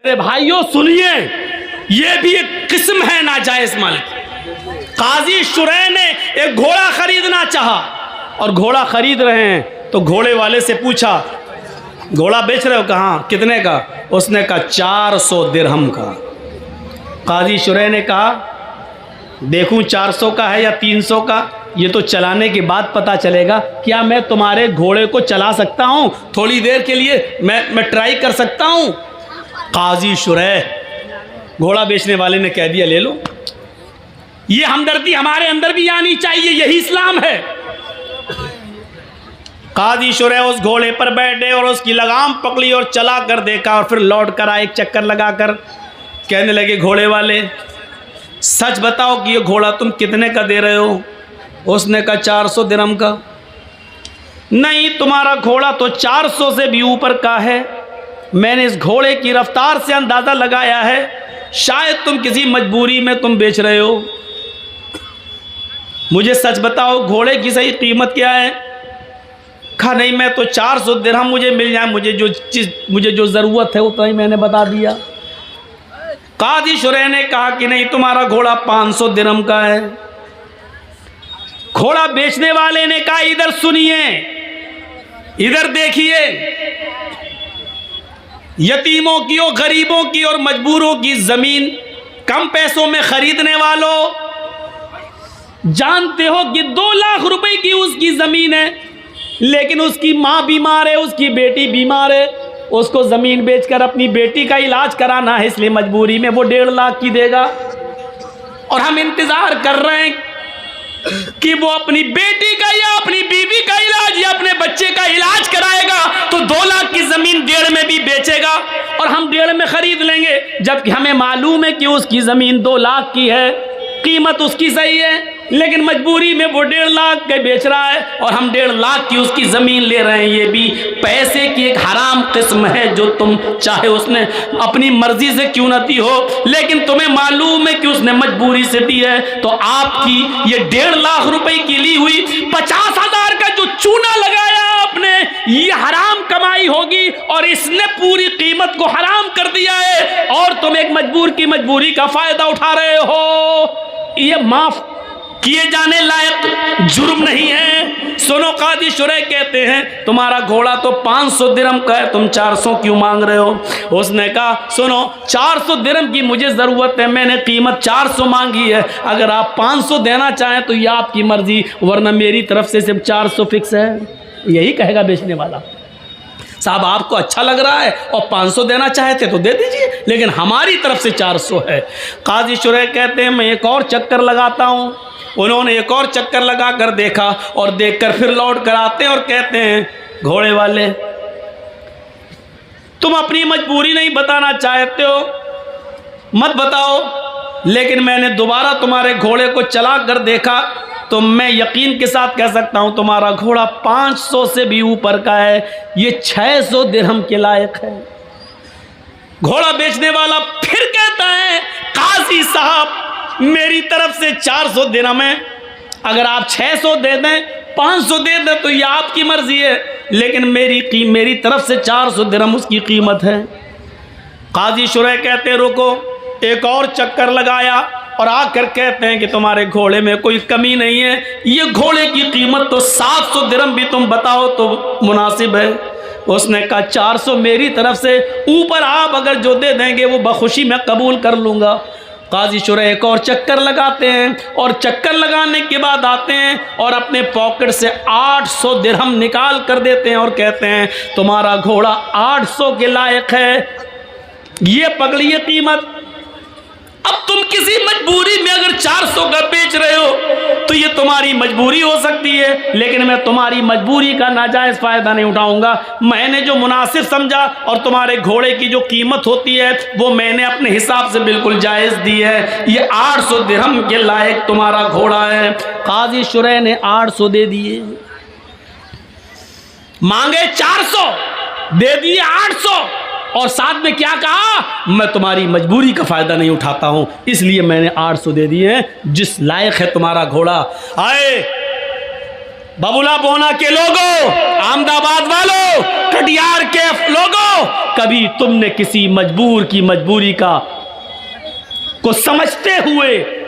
अरे भाइयों सुनिए, ये भी एक किस्म है नाजायज माल की। काजी शुरै ने एक घोड़ा खरीदना चाहा और घोड़ा खरीद रहे हैं तो घोड़े वाले से पूछा, घोड़ा बेच रहे हो? कहाँ, कितने का? उसने कहा 400 दिरहम का। काजी शुरै ने कहा, देखूं 400 का है या 300 का, ये तो चलाने के बाद पता चलेगा। क्या मैं तुम्हारे घोड़े को चला सकता हूं? थोड़ी देर के लिए मैं ट्राई कर सकता हूं? काजी शुरै, घोड़ा बेचने वाले ने कह दिया ले लो। ये हमदर्दी हमारे अंदर भी आनी चाहिए, यही इस्लाम है। काजी शुरै उस घोड़े पर बैठे और उसकी लगाम पकड़ी और चला कर देखा और फिर लौट कर आए, एक चक्कर लगाकर कहने लगे घोड़े वाले, सच बताओ कि ये घोड़ा तुम कितने का दे रहे हो? उसने कहा 400 दिरहम का। नहीं, तुम्हारा घोड़ा तो 400 से भी ऊपर का है। मैंने इस घोड़े की रफ्तार से अंदाज़ा लगाया है, शायद तुम किसी मजबूरी में तुम बेच रहे हो। मुझे सच बताओ घोड़े की सही कीमत क्या है? कहा नहीं, मैं तो 400 दिरहम मुझे मिल जाए, मुझे जो ज़रूरत है उतना ही मैंने बता दिया। काजी शुरै ने कहा कि नहीं, तुम्हारा घोड़ा 500 दिरहम का है। घोड़ा बेचने वाले ने कहा इधर सुनिए, इधर देखिए, यतीमों की और गरीबों की और मजबूरों की जमीन कम पैसों में खरीदने वालों, जानते हो कि 2 लाख रुपए की उसकी जमीन है, लेकिन उसकी माँ बीमार है, उसकी बेटी बीमार है, उसको ज़मीन बेचकर अपनी बेटी का इलाज कराना है, इसलिए मजबूरी में वो 1.5 लाख की देगा। और हम इंतज़ार कर रहे हैं कि वो अपनी बेटी का या अपनी बीवी का इलाज या अपने बच्चे का इलाज कराएगा तो 2 लाख की ज़मीन 1.5 में भी बेचेगा और हम 1.5 में ख़रीद लेंगे, जबकि हमें मालूम है कि उसकी ज़मीन 2 लाख की है, कीमत उसकी सही है, लेकिन मजबूरी में वो 1.5 लाख के बेच रहा है और हम 1.5 लाख की उसकी ज़मीन ले रहे हैं। ये भी पैसे की एक हराम किस्म है जो तुम चाहे उसने अपनी मर्जी से क्यों न दी हो, लेकिन तुम्हें मालूम है कि उसने मजबूरी से दी है, तो आपकी ये 1.5 लाख रुपए की ली हुई 50,000 का जो चूना लगाया आपने, ये हराम कमाई होगी और इसने पूरी कीमत को हराम कर दिया है और तुम एक मजबूर की मजबूरी का फ़ायदा उठा रहे हो। ये माफ़ किए जाने लायक जुर्म नहीं है। सुनो, काजी शुरै कहते हैं तुम्हारा घोड़ा तो 500 दिरहम का है, तुम 400 क्यों मांग रहे हो? उसने कहा सुनो, 400 दिरहम की मुझे ज़रूरत है, मैंने कीमत 400 मांगी है, अगर आप 500 देना चाहें तो ये आपकी मर्ज़ी, वरना मेरी तरफ से सिर्फ 400 फिक्स है। यही कहेगा बेचने वाला। साहब आपको अच्छा लग रहा है और 500 देना चाहते तो दे दीजिए, लेकिन हमारी तरफ से 400 है। काजी शुरै कहते हैं मैं एक और चक्कर लगाता हूँ। उन्होंने एक और चक्कर लगा कर देखा और देखकर फिर लौट कर आते हैं और कहते हैं घोड़े वाले, तुम अपनी मजबूरी नहीं बताना चाहते हो, मत बताओ, लेकिन मैंने दोबारा तुम्हारे घोड़े को चला कर देखा तो मैं यकीन के साथ कह सकता हूं तुम्हारा घोड़ा 500 से भी ऊपर का है, ये 600 दिरहम के लायक है। घोड़ा बेचने वाला फिर कहता है काजी साहब मेरी तरफ से 400 दिरहम है, अगर आप 600 दे दें, 500 दे दें तो ये आपकी मर्जी है, लेकिन मेरी तरफ से 400 दिरहम उसकी कीमत है। काजी शुरै कहते हैं रुको, एक और चक्कर लगाया और आकर कहते हैं कि तुम्हारे घोड़े में कोई कमी नहीं है, ये घोड़े की कीमत तो 700 दिरहम भी तुम बताओ तो मुनासिब है। उसने कहा 400 मेरी तरफ से, ऊपर आप अगर जो दे देंगे वो बखुशी मैं कबूल कर लूँगा। काजी शुरै एक और चक्कर लगाते हैं और चक्कर लगाने के बाद आते हैं और अपने पॉकेट से 800 दिरहम निकाल कर देते हैं और कहते हैं तुम्हारा घोड़ा 800 के लायक है, ये पकड़िए कीमत। अब तुम किसी मजबूरी में अगर 400 का बेच रहे हो तो ये तुम्हारी मजबूरी हो सकती है, लेकिन मैं तुम्हारी मजबूरी का नाजायज़ फ़ायदा नहीं उठाऊंगा। मैंने जो मुनासिब समझा और तुम्हारे घोड़े की जो कीमत होती है वो मैंने अपने हिसाब से बिल्कुल जायज़ दी है, ये 800 दिरहम के लायक तुम्हारा घोड़ा है। काजी शुरै ने 800 दे दिए, मांगे 400, दे दिए 800 और साथ में क्या कहा, मैं तुम्हारी मजबूरी का फ़ायदा नहीं उठाता हूं, इसलिए मैंने 800 दे दिए हैं, जिस लायक है तुम्हारा घोड़ा। आए बबुला बोना के लोगों, अहमदाबाद वालों, कटिहार के लोगों, कभी तुमने किसी मजबूर की मजबूरी को समझते हुए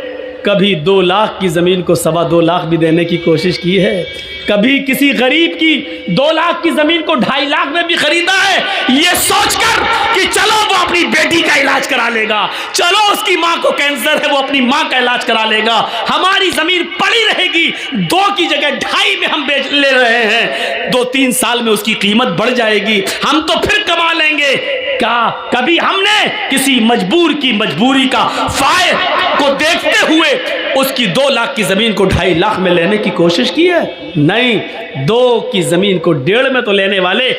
कभी 2 लाख की ज़मीन को 2.25 लाख भी देने की कोशिश की है? कभी किसी गरीब की 2 लाख की ज़मीन को 2.5 लाख में भी खरीदा है, ये सोचकर कि चलो वो अपनी बेटी का इलाज करा लेगा, चलो उसकी माँ को कैंसर है वो अपनी माँ का इलाज करा लेगा, हमारी ज़मीन पड़ी रहेगी, 2 की जगह 2.5 में हम बेच ले रहे हैं, 2-3 साल में उसकी कीमत बढ़ जाएगी, हम तो फिर कमा लेंगे। क्या कभी हमने किसी मजबूर की मजबूरी का फायदा को देखते हुए उसकी 2 लाख की ज़मीन को 2.5 लाख में लेने की कोशिश की है? नहीं, 2 की ज़मीन को 1.5 में तो लेने वाले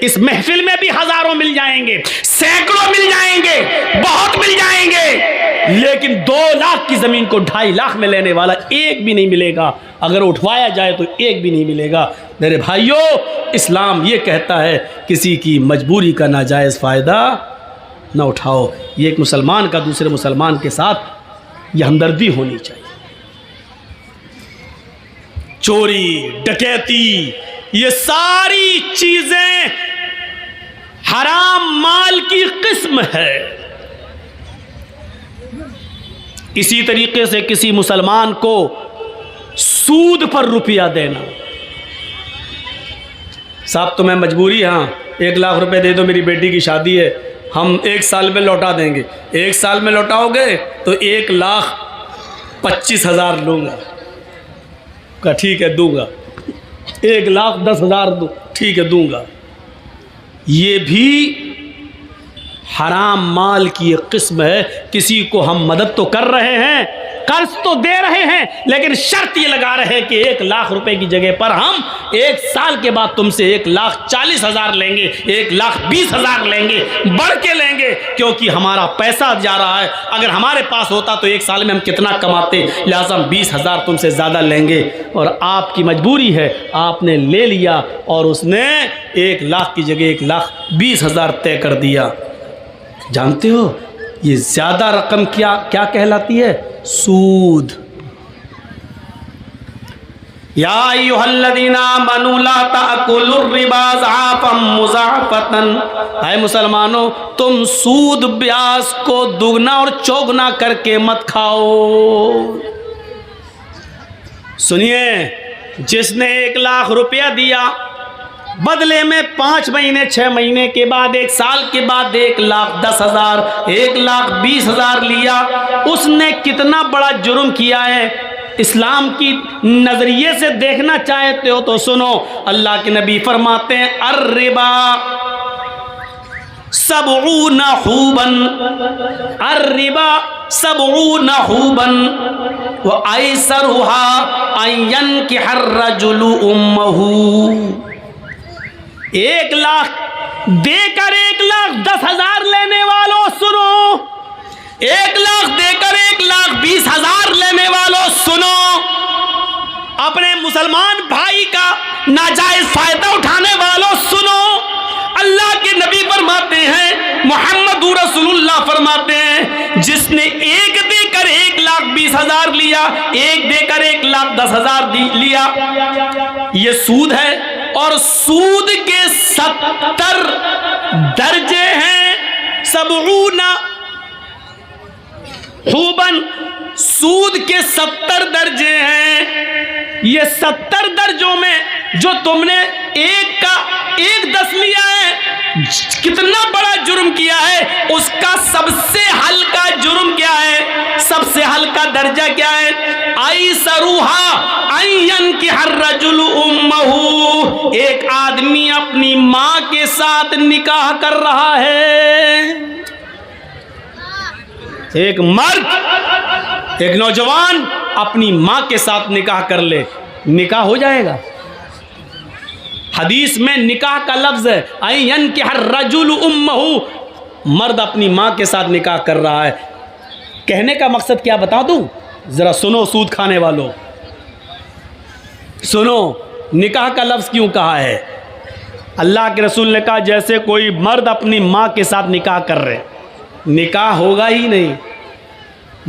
इस महफिल में भी हजारों मिल जाएंगे, सैकड़ों मिल जाएंगे, बहुत मिल जाएंगे, लेकिन 2 लाख की ज़मीन को 2.5 लाख में लेने वाला एक भी नहीं मिलेगा। अगर उठवाया जाए तो एक भी नहीं मिलेगा। मेरे भाइयों, इस्लाम ये कहता है किसी की मजबूरी का नाजायज़ फ़ायदा ना उठाओ। ये एक मुसलमान का दूसरे मुसलमान के साथ ये हमदर्दी होनी चाहिए। चोरी, डकैती, ये सारी चीज़ें हराम माल की किस्म है। इसी तरीके से किसी मुसलमान को सूद पर रुपया देना, साहब तुम्हें मजबूरी, हाँ 1 लाख रुपए दे दो, मेरी बेटी की शादी है, हम 1 साल में लौटा देंगे। 1 साल में लौटाओगे तो 1,25,000 लूँगा। का ठीक है दूंगा। 1,10,000 दो, ठीक है दूंगा। ये भी हराम माल की एक किस्म है। किसी को हम मदद तो कर रहे हैं, कर्ज तो दे रहे हैं, लेकिन शर्त ये लगा रहे हैं कि 1 लाख रुपए की जगह पर हम 1 साल के बाद तुमसे 1,40,000 लेंगे, 1,20,000 लेंगे, बढ़ के लेंगे, क्योंकि हमारा पैसा जा रहा है। अगर हमारे पास होता तो 1 साल में हम कितना कमाते, लिहाजा हम 20,000 तुमसे ज़्यादा लेंगे। और आपकी मजबूरी है, आपने ले लिया और उसने 1 लाख की जगह 1,20,000 तय कर दिया। जानते हो ये ज़्यादा रकम क्या कहलाती है? सूद। या अय्युहल्लज़ीना आमनू ला ताकुलुर रिबा ज़आफ़न मुज़ाफ़तन। है मुसलमानों, तुम सूद ब्याज को दुगना और चौगुना करके मत खाओ। सुनिए, जिसने 1 लाख रुपया दिया, बदले में 5 महीने 6 महीने के बाद 1 साल के बाद 1,10,000 1,20,000 लिया, उसने कितना बड़ा जुर्म किया है। इस्लाम की नजरिए से देखना चाहते हो तो सुनो, अल्लाह के नबी फरमाते हैं अर्रिबा सबऊन हुबन, अर्रिबा सबऊन हुबन व ऐसरुहा अयन के हर रजुलु उम्महू। 1 लाख देकर 1,10,000 लेने वालों सुनो, 1 लाख देकर 1,20,000 लेने वालों सुनो, अपने मुसलमान भाई का नाजायज फायदा उठाने वालों सुनो। अल्लाह के नबी फरमाते हैं, मोहम्मद रसूलुल्लाह फरमाते हैं, जिसने 1 देकर 1,20,000 लिया, 1 देकर 1,10,000 लिया, ये सूद है। और सूद के 70 दर्जे हैं। सबऊना हुबन, सूद के 70 दर्जे हैं। ये 70 दर्जों में जो तुमने 1 लिया है, कितना बड़ा जुर्म किया है, उसका सबसे हल्का जुर्म क्या है, सबसे हल्का दर्जा क्या है? आई सरूहा अयन के हर रजुल उम्महू, एक आदमी अपनी माँ के साथ निकाह कर रहा है। एक मर्द, एक नौजवान अपनी माँ के साथ निकाह कर ले, निकाह हो जाएगा। हदीस में निकाह का लफ्ज है अयन के हर रजुल उम्महू, मर्द अपनी माँ के साथ निकाह कर रहा है। कहने का मकसद क्या बता दूं, जरा सुनो सूद खाने वालों, सुनो निकाह का लफ्ज क्यों कहा है। अल्लाह के रसूल ने कहा जैसे कोई मर्द अपनी माँ के साथ निकाह कर रहे, निकाह होगा ही नहीं।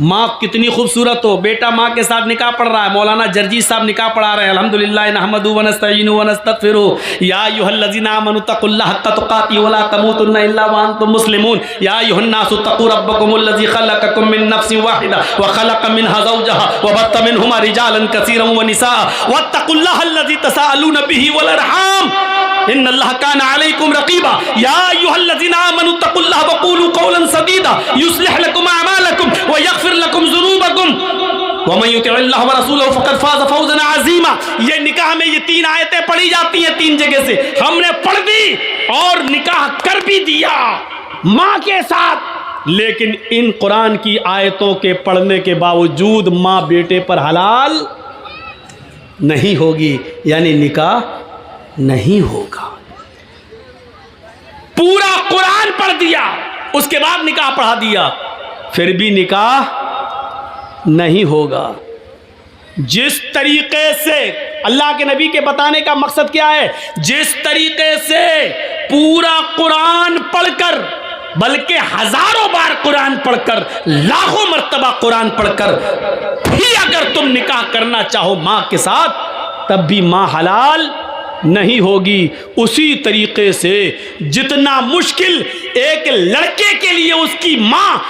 माँ कितनी खूबसूरत हो, बेटा माँ के साथ निकाह पढ़ रहा है, मौलाना जर्जी साहब निकाह पढ़ा रहे हैं, अल्हम्दुलिल्लाह नहमदुहु व नस्तईनुहु व नस्तगफिरुहु, या अय्युहल्लज़ीना आमनु तक़ुल्लाह हक़्क़ तुक़ातिही व ला तमूतुन्ना इल्ला व अंतुम मुस्लिमून, या अय्युहन्नासु तक़ू रब्बकुमुल्लज़ी ख़लक़कुम मिन नफ़्सिन वाहिदा व ख़लक़ मिन्हा ज़ौजहा व बत्थ मिनहुमा रिजालन कसीरन व निसाअ वत्तक़ुल्लाहल्लज़ी तसाअलून बिही वल अरहाम इन्नल्लाह काना अलैकुम रक़ीबा, या अय्युहल्लज़ीना आमनु तक़ुल्लाह व क़ूलू क़ौलन सदीदा युस्लिह लकुम अअमालकुम व यग़फ़िर लकुम ज़ुनूबकुम व मन युतिइल्लाह व रसूलहु फ़क़द फ़ाज़ फ़ौज़न अज़ीमा। ये निकाह में ये 3 आयतें पढ़ी जाती हैं 3 जगह से, हमने पढ़ दी और निकाह कर भी दिया माँ के साथ। लेकिन इन कुरान की आयतों के पढ़ने के बावजूद माँ बेटे पर हलाल नहीं होगी, यानी निकाह नहीं होगा। पूरा कुरान पढ़ दिया, उसके बाद निकाह पढ़ा दिया, फिर भी निकाह नहीं होगा। जिस तरीके से अल्लाह के नबी के बताने का मकसद क्या है, जिस तरीके से पूरा कुरान पढ़कर, बल्कि हजारों बार कुरान पढ़कर, लाखों मर्तबा कुरान पढ़कर भी अगर तुम निकाह करना चाहो माँ के साथ, तब भी माँ हलाल नहीं होगी। उसी तरीके से जितना मुश्किल एक लड़के के लिए उसकी माँ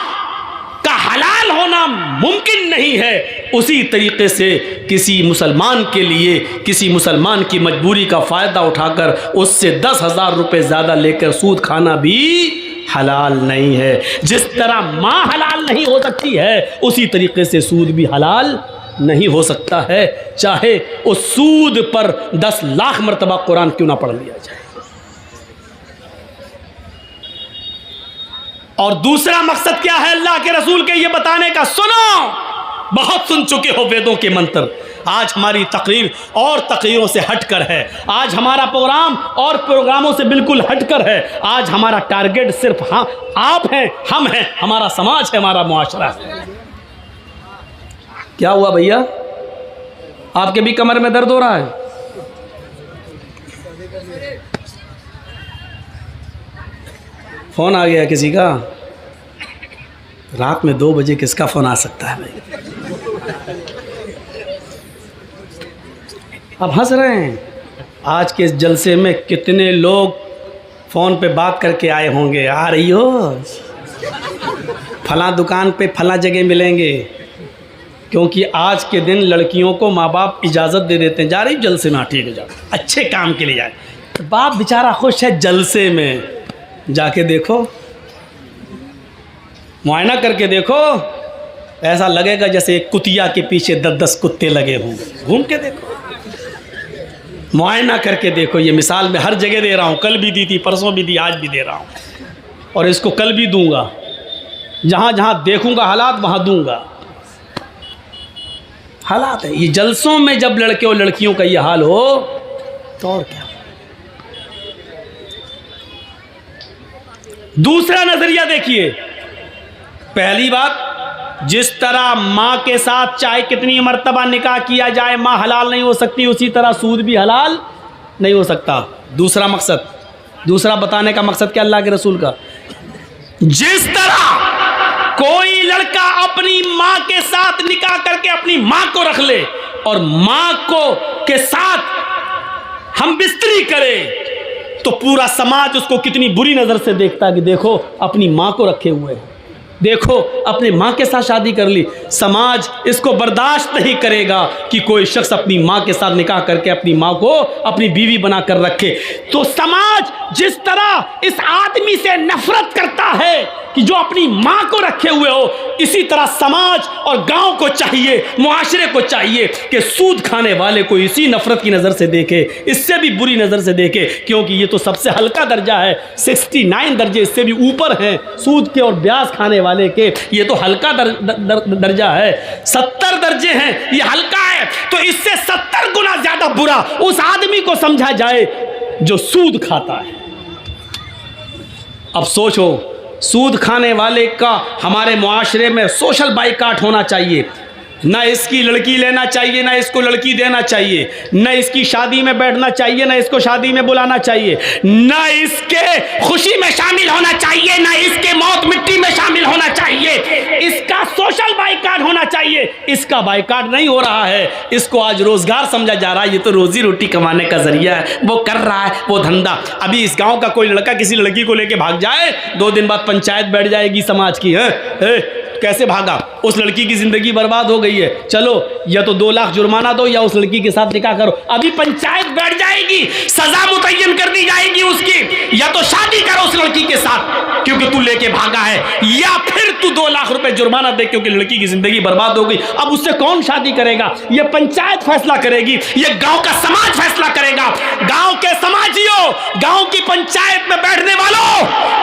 का हलाल होना मुमकिन नहीं है, उसी तरीके से किसी मुसलमान के लिए, किसी मुसलमान की मजबूरी का फ़ायदा उठाकर उससे 10,000 रुपये ज़्यादा लेकर सूद खाना भी हलाल नहीं है। जिस तरह माँ हलाल नहीं हो सकती है, उसी तरीके से सूद भी हलाल नहीं हो सकता है, चाहे उस सूद पर 10 लाख मरतबा कुरान क्यों ना पढ़ लिया जाए। और दूसरा मकसद क्या है अल्लाह के रसूल के ये बताने का, सुनो, बहुत सुन चुके हो वेदों के मंत्र। आज हमारी तकरीर और तकरीरों से हटकर है, आज हमारा प्रोग्राम और प्रोग्रामों से बिल्कुल हटकर है। आज हमारा टारगेट सिर्फ हाँ आप हैं, हम हैं, हमारा समाज है, हमारा मुआशरा है। क्या हुआ भैया, आपके भी कमर में दर्द हो रहा है? फोन आ गया किसी का? रात में 2 बजे किसका फोन आ सकता है भाई? अब हंस रहे हैं। आज के इस जलसे में कितने लोग फोन पे बात करके आए होंगे, आ रही हो, फलां दुकान पे फलां जगह मिलेंगे, क्योंकि आज के दिन लड़कियों को माँ बाप इजाज़त दे देते हैं, जा रही जलसे में, ठीक है, जाओ, अच्छे काम के लिए जाए। तो बाप बेचारा खुश है जलसे में, जाके देखो, मुआयना करके देखो, ऐसा लगेगा जैसे एक कुतिया के पीछे 10-10 कुत्ते लगे हों। घूम के देखो, मुआयना करके देखो। ये मिसाल मैं हर जगह दे रहा हूँ, कल भी दी थी, परसों भी दी, आज भी दे रहा हूँ, और इसको कल भी दूंगा। जहाँ जहाँ देखूंगा हालात वहाँ दूंगा। हालात है ये, जलसों में जब लड़के और लड़कियों का ये हाल हो तो और क्या। दूसरा नजरिया देखिए, पहली बात, जिस तरह माँ के साथ चाहे कितनी मर्तबा निकाह किया जाए माँ हलाल नहीं हो सकती, उसी तरह सूद भी हलाल नहीं हो सकता। दूसरा मकसद, दूसरा बताने का मकसद क्या अल्लाह के रसूल का, जिस तरह कोई लड़का अपनी माँ के साथ निकाह करके अपनी माँ को रख ले और माँ को के साथ हम बिस्तरी करें, तो पूरा समाज उसको कितनी बुरी नज़र से देखता है कि देखो अपनी माँ को रखे हुए हैं, देखो अपने माँ के साथ शादी कर ली। समाज इसको बर्दाश्त नहीं करेगा कि कोई शख्स अपनी माँ के साथ निकाह करके अपनी माँ को अपनी बीवी बना कर रखे। तो समाज जिस तरह इस आदमी से नफरत करता है कि जो अपनी माँ को रखे हुए हो, इसी तरह समाज और गांव को चाहिए, मुआशरे को चाहिए कि सूद खाने वाले को इसी नफरत की नज़र से देखे, इससे भी बुरी नज़र से देखे, क्योंकि ये तो सबसे हल्का दर्जा है। 69 दर्जे इससे भी ऊपर हैं सूद के और ब्याज खाने वाले के, ये तो हल्का दर्जा है। 70 दर्जे हैं, ये हल्का है, तो इससे 70 गुना ज़्यादा बुरा उस आदमी को समझा जाए जो सूद खाता है। अब सोचो, सूद खाने वाले का हमारे मुआशरे में सोशल बाइकाट होना चाहिए। ना इसकी लड़की लेना चाहिए, ना इसको लड़की देना चाहिए, ना इसकी शादी में बैठना चाहिए, ना इसको शादी में बुलाना चाहिए, ना इसके खुशी में शामिल होना चाहिए, ना इसके मौत मिट्टी में शामिल होना चाहिए। चाहिए, इसका सोशल बाइकाट होना चाहिए। इसका बाइकाट नहीं हो रहा है, इसको आज रोजगार समझा जा रहा है, ये तो रोजी रोटी कमाने का जरिया है, वो कर रहा है वो धंधा। अभी इस गांव का कोई लड़का किसी लड़की को लेके भाग जाए, 2 दिन बाद पंचायत बैठ जाएगी समाज की, है कैसे भागा, उस लड़की की जिंदगी बर्बाद हो गई है, चलो या तो 2 लाख जुर्माना दो या उस लड़की के साथ निकाह करो। अभी पंचायत बैठ जाएगी, सजा मुतय्यन कर दी जाएगी उसकी, या तो शादी करो उस लड़की के साथ क्योंकि तू लेके भागा है, या फिर तू 2 लाख रुपए जुर्माना दे क्योंकि लड़की की जिंदगी बर्बाद हो गई। अब उससे कौन शादी करेगा? ये पंचायत फैसला करेगी, ये गांव का समाज फैसला करेगा। गांव के समाजियों, गांव की पंचायत में बैठने वालों,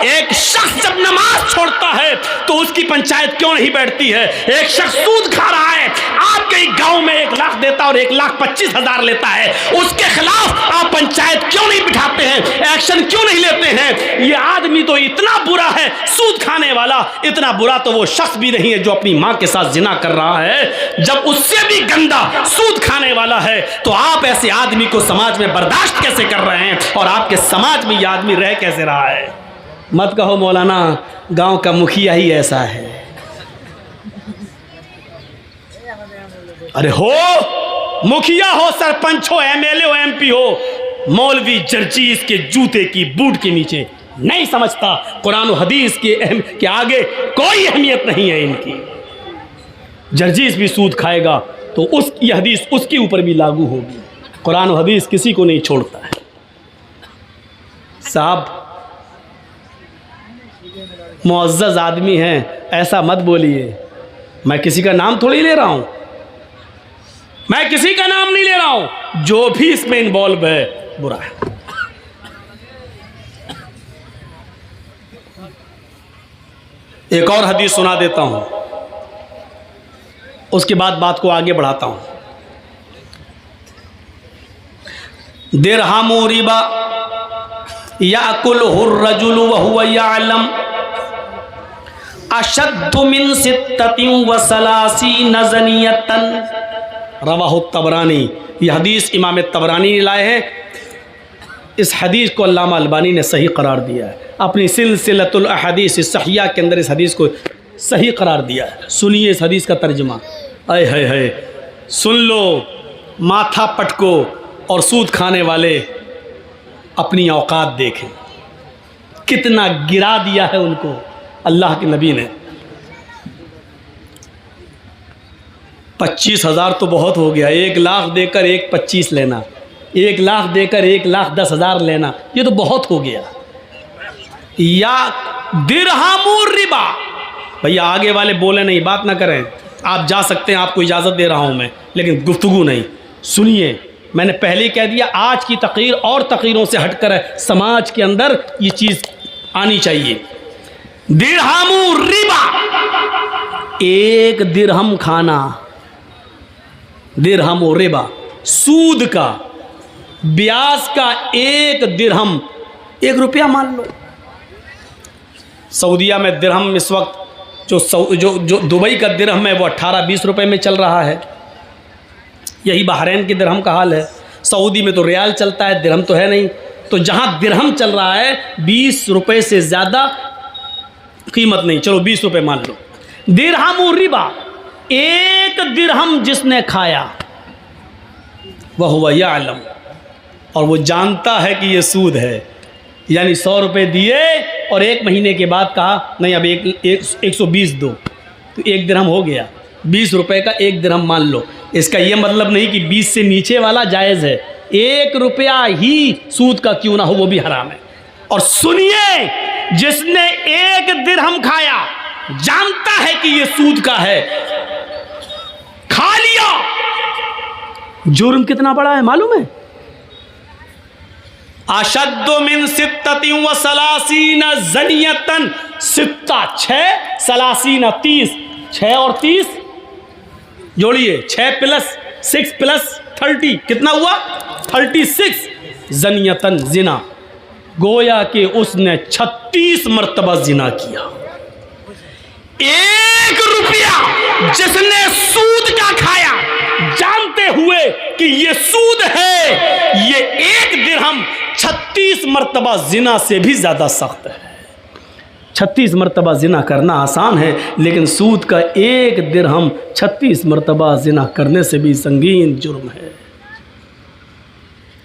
एक शख्स जब नमाज छोड़ता है तो उसकी पंचायत क्यों नहीं बैठती है? एक शख्स सूद खा रहा है, आपके गांव में 1 लाख देता और 1,25,000 लेता है, उसके खिलाफ आप पंचायत क्यों नहीं बिठाते हैं? एक्शन क्यों नहीं लेते हैं? ये आदमी तो इतना बुरा है, सूद खाने वाला, इतना बुरा तो वो शख्स भी नहीं है जो अपनी मां के साथ जिना कर रहा है, जब उससे भी गंदा सूद खाने वाला है, तो आप ऐसे आदमी को समाज में बर्दाश्त कैसे कर रहे हैं और आपके समाज में यह आदमी रह कैसे रहा है? मत कहो मौलाना गांव का मुखिया ही ऐसा है। अरे हो मुखिया हो, सरपंच हो, एमएलए हो, एमपी हो, मौलवी जर्जीस के जूते की बूट के नीचे नहीं समझता, कुरान और हदीस के आगे कोई अहमियत नहीं है इनकी। जर्जीस भी सूद खाएगा तो ये हदीस उसके ऊपर भी लागू होगी। कुरान और हदीस किसी को नहीं छोड़ता है। साहब मुअज़्ज़ज़ आदमी हैं, ऐसा मत बोलिए। मैं किसी का नाम थोड़ी ले रहा हूं, मैं किसी का नाम नहीं ले रहा हूं, जो भी इसमें इन्वॉल्व है बुरा है। एक और हदीस सुना देता हूं, उसके बाद बात को आगे बढ़ाता हूं। दिरहमु रिबा याकुलहु अर्रजुलु व हुवा यअलम अशद्दु मिन सित्ततिन व सलासीन ज़नियतन, रवाहु तबरानी। यह हदीस इमाम तबरानी ने लाए हैं। इस हदीस को अल्लामा अलबानी ने सही करार दिया है, अपनी सिलसिलतुल अहदीस सहिया के अंदर इस हदीस को सही करार दिया है। सुनिए इस हदीस का तर्जुमा। आए हाय हाय, सुन लो, माथा पटको और सूद खाने वाले अपनी औकात देखें, कितना गिरा दिया है उनको अल्लाह के नबी ने। 25,000 तो बहुत हो गया, 1 लाख देकर 1,25,000 लेना, 1 लाख देकर 1,10,000 लेना, ये तो बहुत हो गया। या दिरहमु रिबा, भैया आगे वाले बोले नहीं, बात ना करें, आप जा सकते हैं, आपको इजाज़त दे रहा हूं मैं, लेकिन गुफ्तगू नहीं। सुनिए, मैंने पहले ही कह दिया, आज की तकरीर और तकरीरों से हटकर है, समाज के अंदर ये चीज़ आनी चाहिए। दिरहमु रिबा, 1 दिरहम खाना, दिरहम और रिबा, सूद का, ब्याज का 1 दिरहम, 1 रुपया मान लो। सऊदीया में दिरहम इस वक्त जो दुबई का दिरहम है वो 18-20 रुपए में चल रहा है। यही बहरैन के दिरहम का हाल है। सऊदी में तो रियाल चलता है, दिरहम तो है नहीं। तो जहाँ दिरहम चल रहा है 20 रुपए से ज़्यादा कीमत नहीं, चलो 20 रुपए मान लो। दिरहम और रिबा, 1 दिरहम जिसने खाया वह हुआ यअलम, और वो जानता है कि ये सूद है, यानी 100 रुपये दिए और 1 महीने के बाद कहा नहीं अब 120 दो, तो 1 दिरहम हो गया, 20 रुपये का 1 दिरहम मान लो। इसका ये मतलब नहीं कि 20 से नीचे वाला जायज़ है, 1 रुपया ही सूद का क्यों ना हो वो भी हराम है। और सुनिए, जिसने 1 दिरहम खाया जानता है कि ये सूद का है, खा लिया, जुर्म कितना बड़ा है मालूम है? अशद्दु मिन सित्ततिन व सलासीन ज़नियतन, सित्ता 6, सलासीन 30, 6 और 30 जोड़िए, 6 + 6 + 30 कितना हुआ? 36 ज़नियतन, जिना, गोया कि उसने 36 मरतबा जिना किया। 1 रुपया जिसने सूद का खाया जानते हुए कि ये सूद है, ये 1 दिरहम 36 मरतबा जिना से भी ज्यादा सख्त है। 36 मरतबा जिना करना आसान है, लेकिन सूद का 1 दिरहम 36 मरतबा जिना करने से भी संगीन जुर्म है।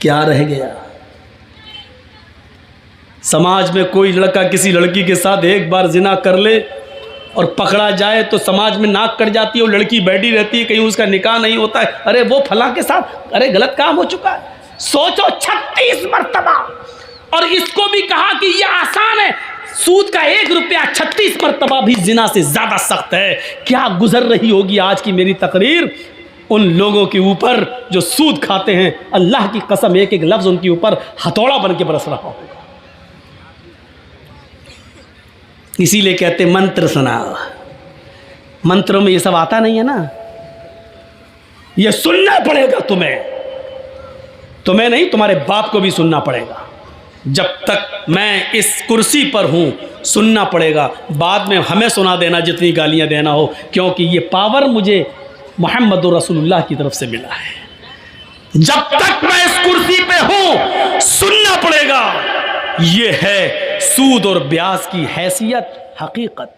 क्या रह गया? समाज में कोई लड़का किसी लड़की के साथ एक बार जिना कर ले और पकड़ा जाए तो समाज में नाक कट जाती है, और लड़की बैठी रहती है, कहीं उसका निकाह नहीं होता है, अरे वो फला के साथ, अरे गलत काम हो चुका है। सोचो 36 मरतबा, और इसको भी कहा कि यह आसान है। सूद का 1 रुपया 36 मरतबा भी जिना से ज्यादा सख्त है। क्या गुजर रही होगी आज की मेरी तकरीर उन लोगों के ऊपर जो सूद खाते हैं। अल्लाह की कसम, एक एक लफ्ज उनके ऊपर हथौड़ा बन के बरस रहा होगा। इसीलिए कहते मंत्र सुनाओ। मंत्रों में ये सब आता नहीं है ना, ये सुनना पड़ेगा तुम्हें नहीं, तुम्हारे बाप को भी सुनना पड़ेगा। जब तक मैं इस कुर्सी पर हूं सुनना पड़ेगा। बाद में हमें सुना देना जितनी गालियां देना हो, क्योंकि ये पावर मुझे मोहम्मद रसूलुल्लाह की तरफ से मिला है। जब तक मैं इस कुर्सी पे हूं सुनना पड़ेगा। ये है सूद और ब्याज की हैसियत, हकीकत।